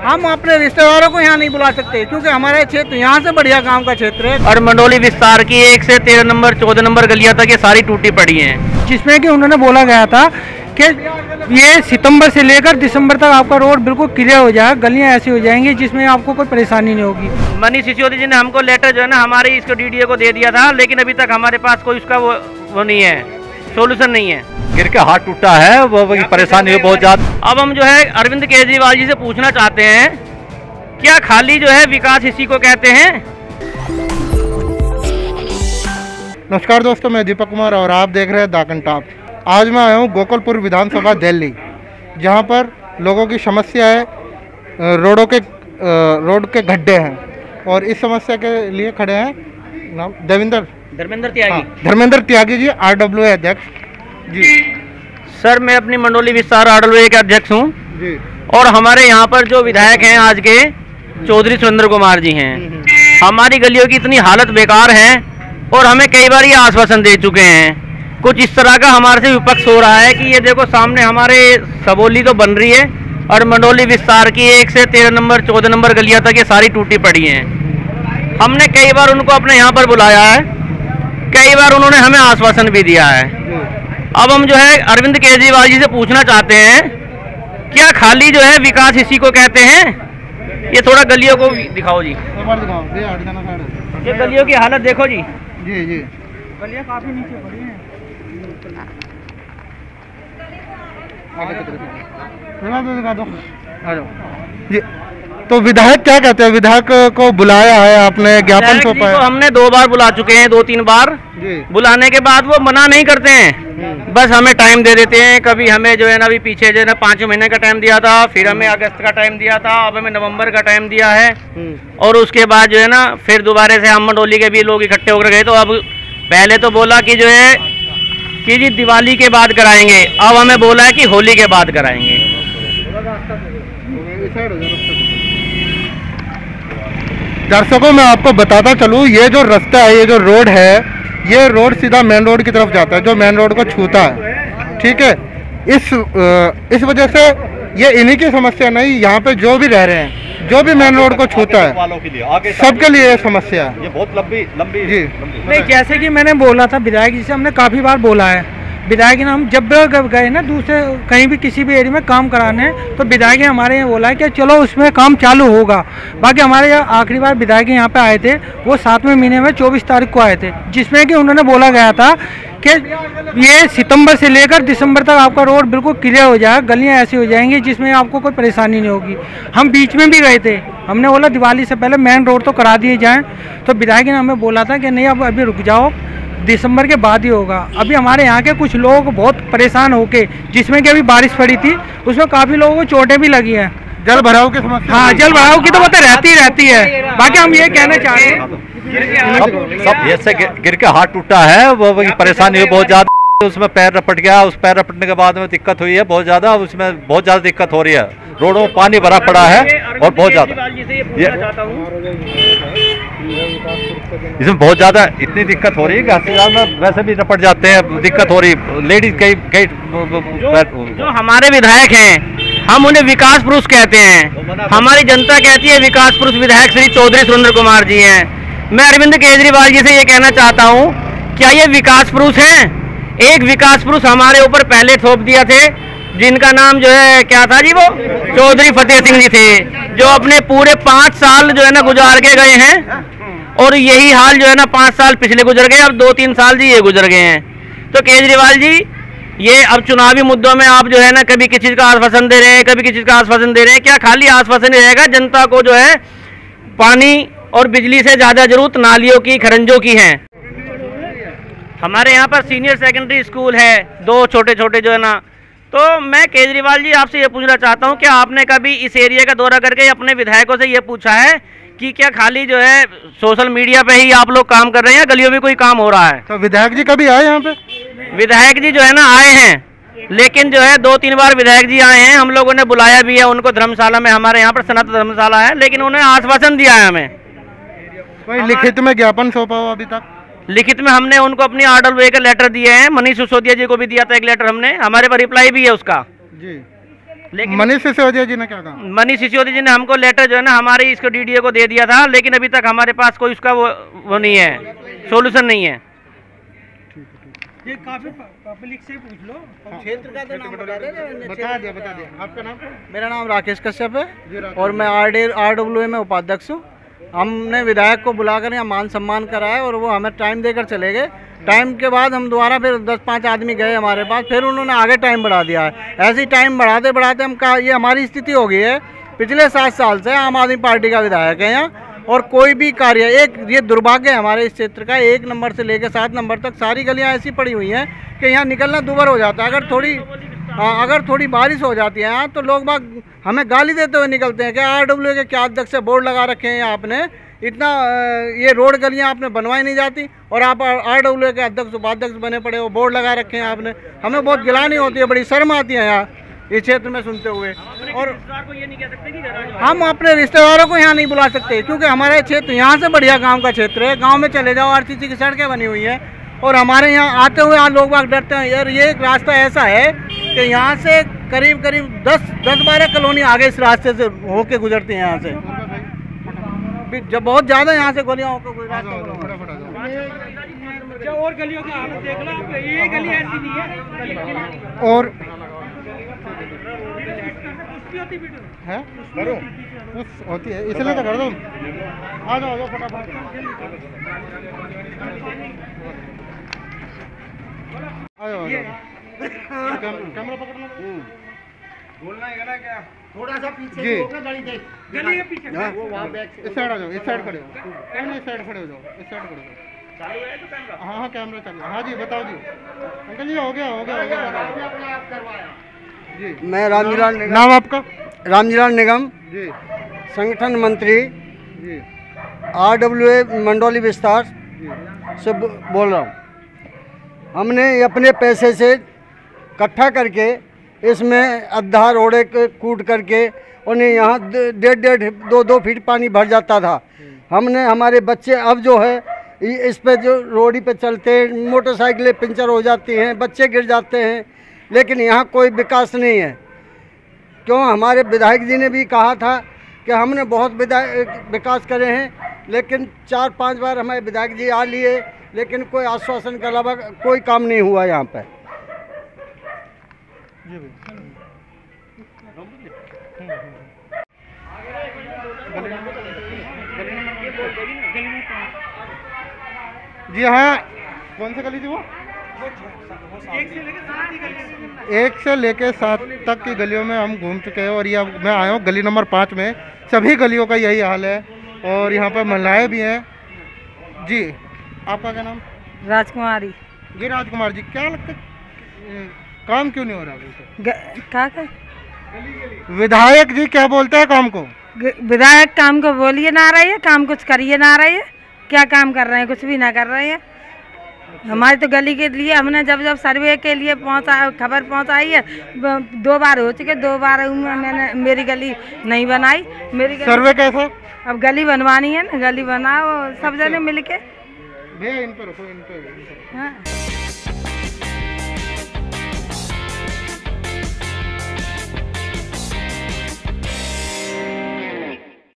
हम अपने रिश्तेदारों को यहाँ नहीं बुला सकते क्योंकि हमारा क्षेत्र यहाँ से बढ़िया गांव का क्षेत्र है। और मंडोली विस्तार की 1 से 13 नंबर 14 नंबर गलियां तक ये सारी टूटी पड़ी हैं, जिसमें कि उन्होंने बोला गया था कि ये सितंबर से लेकर दिसंबर तक आपका रोड बिल्कुल क्लियर हो जाएगा, गलियां ऐसी हो जाएंगी जिसमें आपको कोई परेशानी नहीं होगी। मनीष सिसोदिया जी ने हमको लेटर जो है ना हमारी इसको डीडीए को दे दिया था, लेकिन अभी तक हमारे पास कोई उसका वो नहीं है, सोल्यूशन नहीं है। गिर के हाथ टूटा है, वो परेशानी है बहुत ज्यादा। अब हम जो है अरविंद केजरीवाल जी से पूछना चाहते हैं, क्या खाली जो है विकास इसी को कहते हैं? नमस्कार दोस्तों, मैं दीपक कुमार और आप देख रहे हैं दाकन टॉप। आज मैं आया हूँ गोकुलपुर विधानसभा दिल्ली, जहाँ पर लोगों की समस्या है रोड के गड्ढे हैं, और इस समस्या के लिए खड़े हैं नाम धर्मेंद्र त्यागी जी, RWA अध्यक्ष जी। सर, मैं अपनी मंडोली विस्तार RWA के अध्यक्ष हूँ जी, और हमारे यहाँ पर जो विधायक हैं आज के चौधरी सुरेंद्र कुमार जी हैं। हमारी गलियों की इतनी हालत बेकार है और हमें कई बार ये आश्वासन दे चुके हैं। कुछ इस तरह का हमारे से विपक्ष हो रहा है कि ये देखो सामने हमारे सबोली तो बन रही है और मंडोली विस्तार की 1 से 13 नंबर 14 नंबर गलियां तक ये सारी टूटी पड़ी हैं। हमने कई बार उनको अपने यहाँ पर बुलाया है, कई बार उन्होंने हमें आश्वासन भी दिया है। अब हम जो है अरविंद केजरीवाल जी से पूछना चाहते हैं, क्या खाली जो है विकास इसी को कहते हैं? ये थोड़ा गलियों को दिखाओ जी, ये गलियों की हालत देखो जी। जी जी, गलियां काफी नीचे पड़ी हैं। ये तो विधायक क्या कहते हैं? विधायक को बुलाया है आपने, ज्ञापन सौंपा है? हमने 2 बार बुला चुके हैं, 2-3 बार बुलाने के बाद वो मना नहीं करते हैं, बस हमें टाइम दे देते हैं। कभी हमें जो है ना अभी पीछे जो है ना 5 महीने का टाइम दिया था, फिर हमें अगस्त का टाइम दिया था, अब हमें नवंबर का टाइम दिया है, और उसके बाद जो है ना फिर दोबारा से हम मंडोली के भी लोग इकट्ठे होकर गए। तो अब पहले तो बोला कि जो है कि जी दिवाली के बाद कराएंगे, अब हमें बोला है कि होली के बाद कराएंगे। दर्शकों, मैं आपको बताता चलूँ, ये जो रास्ता है, ये जो रोड है, ये रोड सीधा मेन रोड की तरफ जाता है, जो मेन रोड को छूता है। ठीक है, इस वजह से ये इन्हीं की समस्या नहीं, यहाँ पे जो भी रह रहे हैं, जो भी मेन रोड को छूता है, सबके लिए ये समस्या है। ये बहुत लंबी जी नहीं, जैसे कि मैंने बोला था विधायक जी से, हमने काफ़ी बार बोला है। विधायक ने हम जब गए ना दूसरे कहीं भी किसी भी एरिया में काम कराने, तो विधायक ने हमारे यहाँ बोला है कि चलो उसमें काम चालू होगा। बाकी हमारे यहाँ आखिरी बार विधायक यहाँ पे आए थे, वो 7वें महीने में 24 तारीख को आए थे, जिसमें कि उन्होंने बोला गया था कि ये सितंबर से लेकर दिसंबर तक आपका रोड बिल्कुल क्लियर हो जाएगा, गलियाँ ऐसी हो जाएंगी जिसमें आपको कोई परेशानी नहीं होगी। हम बीच में भी गए थे, हमने बोला दिवाली से पहले मेन रोड तो करा दिए जाएँ, तो विधायक ने हमें बोला था कि नहीं, अब अभी रुक जाओ, दिसंबर के बाद ही होगा। अभी हमारे यहाँ के कुछ लोग बहुत परेशान होके, जिसमें कि अभी बारिश पड़ी थी, उसमें काफ़ी लोगों को चोटें भी लगी हैं। जल भराव की समस्या? हाँ, जल भराव की तो मतलब रहती है। बाकी हम ये कहना चाह रहे हैं, सब ऐसे गिर के हाथ टूटा है, वो परेशानी है बहुत ज्यादा। उसमें पैर रपट गया, उस पैर रपटने के बाद में दिक्कत हुई है बहुत ज्यादा, उसमें बहुत ज्यादा दिक्कत हो रही है। रोडों में पानी भरा पड़ा है और बहुत ज्यादा, इसमें बहुत ज्यादा इतनी दिक्कत हो रही है कि अस्पताल में वैसे भी रपट जाते हैं, दिक्कत हो रही है। लेडीज कई जो हमारे विधायक हैं, हम उन्हें विकास पुरुष कहते हैं, हमारी जनता कहती है विकास पुरुष विधायक श्री चौधरी सुरेंद्र कुमार जी हैं। मैं अरविंद केजरीवाल जी से ये कहना चाहता हूँ, क्या ये विकास पुरुष हैं? एक विकास पुरुष हमारे ऊपर पहले थोप दिया थे, जिनका नाम जो है क्या था जी, वो चौधरी फतेह सिंह जी थे, जो अपने पूरे 5 साल जो है ना गुजार के गए हैं, और यही हाल जो है ना 5 साल पिछले गुजर गए, अब 2-3 साल जी ये गुजर गए हैं। तो केजरीवाल जी, ये अब चुनावी मुद्दों में आप जो है ना कभी किसी चीज़ का आश्वासन दे रहे हैं, कभी किसी चीज़ का आश्वासन दे रहे हैं। क्या खाली आश्वासन रहेगा? जनता को जो है पानी और बिजली से ज़्यादा जरूरत नालियों की, खरंजों की है। हमारे यहाँ पर सीनियर सेकेंडरी स्कूल है, 2 छोटे छोटे जो है ना। तो मैं केजरीवाल जी आपसे ये पूछना चाहता हूँ, क्या आपने कभी इस एरिया का दौरा करके अपने विधायकों से ये पूछा है कि क्या खाली जो है सोशल मीडिया पे ही आप लोग काम कर रहे हैं, गलियों में कोई काम हो रहा है? तो विधायक जी कभी आए यहाँ पे? विधायक जी जो है ना आए हैं, लेकिन जो है 2-3 बार विधायक जी आए हैं, हम लोगों ने बुलाया भी है उनको धर्मशाला में, हमारे यहाँ पर सनातन धर्मशाला है, लेकिन उन्हें आश्वासन दिया है हमें। कोई लिखित में ज्ञापन सौंपा हो अभी तक? लिखित में हमने उनको अपनी RWA के लेटर दिए हैं, मनीष सिसोदिया जी को भी दिया था एक लेटर हमने, हमारे पर रिप्लाई भी है उसका जी। लेकिन मनीष सिसोदिया जी ने क्या कहा? मनीष सिसोदिया जी ने हमको लेटर जो है ना हमारी इसको डीडीओ को दे दिया था, लेकिन अभी तक हमारे पास कोई उसका वो नहीं है, सोल्यूशन नहीं है। ये काफी पब्लिक से पूछ लो। क्षेत्र का तो नाम बता दिया। आपका नाम? मेरा नाम राकेश कश्यप है और मैं RWA में उपाध्यक्ष हूँ। हमने विधायक को बुलाकर यहाँ मान सम्मान कराया और वो हमें टाइम देकर चले गए। टाइम के बाद हम दोबारा फिर 10-5 आदमी गए हमारे पास, फिर उन्होंने आगे टाइम बढ़ा दिया है। ऐसे ही टाइम बढ़ाते बढ़ाते हम कहा ये हमारी स्थिति हो गई है। पिछले 7 साल से आम आदमी पार्टी का विधायक है यहाँ, और कोई भी कार्य, एक ये दुर्भाग्य है हमारे इस क्षेत्र का, 1 नंबर से लेकर 7 नंबर तक सारी गलियाँ ऐसी पड़ी हुई हैं कि यहाँ निकलना दूभर हो जाता है। अगर थोड़ी बारिश हो जाती है यहाँ तो लोग बाग हमें गाली देते हुए निकलते हैं कि RWA के क्या अध्यक्ष से बोर्ड लगा रखे हैं आपने, इतना ये रोड गलियाँ आपने बनवाई नहीं जाती और आप RWA के अध्यक्ष उपाध्यक्ष बने पड़े हो, बोर्ड लगा रखे हैं आपने। हमें बहुत गिलानी होती है, बड़ी शर्म आती है यहाँ इस क्षेत्र में सुनते हुए। और हम अपने रिश्तेदारों को यहाँ नहीं बुला सकते क्योंकि हमारा क्षेत्र यहाँ से बढ़िया गांव का क्षेत्र है। गांव में चले जाओ, RCC की सड़कें बनी हुई हैं और हमारे यहाँ आते हुए लोग बाग डरते हैं यार। ये एक रास्ता ऐसा है कि यहाँ से करीब 10-12 कॉलोनी आगे इस रास्ते से होके गुजरती हैं यहाँ से। जब बहुत ज़्यादा यहाँ से गोलियाँ होकर और गलियों की हालत देख लो आप, ये गली ऐसी नहीं है। और है होती है इसलिए तो कर दो। आ जाओ फटाफट। कैमरा पकड़ना, बोलना है ना क्या? थोड़ा सा पीछे गली के पीछे वो वहां बैक इस साइड आ जाओ, इस साइड खड़े हो, इस साइड खड़े हो जाओ, इस साइड खड़े हो जाओ। चालू है तो कैमरा? हाँ कैमरा चालू। हाँ जी बताओ जी। अंकल जी हो गया जी। मैं रामजीलाल निगम। नाम आपका? रामजीलाल निगम जी, संगठन मंत्री जी, RWA मंडोली विस्तार से बोल रहा हूँ। हमने अपने पैसे से इकट्ठा करके इसमें अद्धा रोड़े कूट करके उन्हें यहाँ 1.5-2 फीट पानी भर जाता था। हमने हमारे बच्चे अब जो है इस पे जो रोडी पे चलते हैं, मोटरसाइकिलें पंचर हो जाती हैं, बच्चे गिर जाते हैं, लेकिन यहाँ कोई विकास नहीं है। क्यों? हमारे विधायक जी ने भी कहा था कि हमने बहुत विकास करे हैं, लेकिन 4-5 बार हमारे विधायक जी आ लिए, लेकिन कोई आश्वासन के अलावा कोई काम नहीं हुआ यहाँ पे। जी हाँ, कौन सी गली थी वो? 1 से लेके 7 तक की गलियों में हम घूम चुके हैं और ये अब मैं आया हूँ गली नंबर 5 में। सभी गलियों का यही हाल है और यहाँ पर महिलाएं भी हैं। जी आपका क्या नाम? राजकुमारी। जी राजकुमार जी, क्या लगता है काम क्यों नहीं हो रहा? क्या विधायक जी क्या बोलते हैं काम को? विधायक काम को बोलिए ना रही है, काम कुछ करिए ना रही है। क्या काम कर रहे हैं? कुछ भी ना कर रहे हैं। हमारी तो गली के लिए हमने जब सर्वे के लिए खबर पहुंचाई है, 2 बार हो चुके, 2 बार मैंने मेरी गली नहीं बनाई। मेरी गली सर्वे कैसा? अब गली बनवानी है ना, गली बनाओ सब जने मिल के। भैया इन पर रखो, इन पर। हाँ।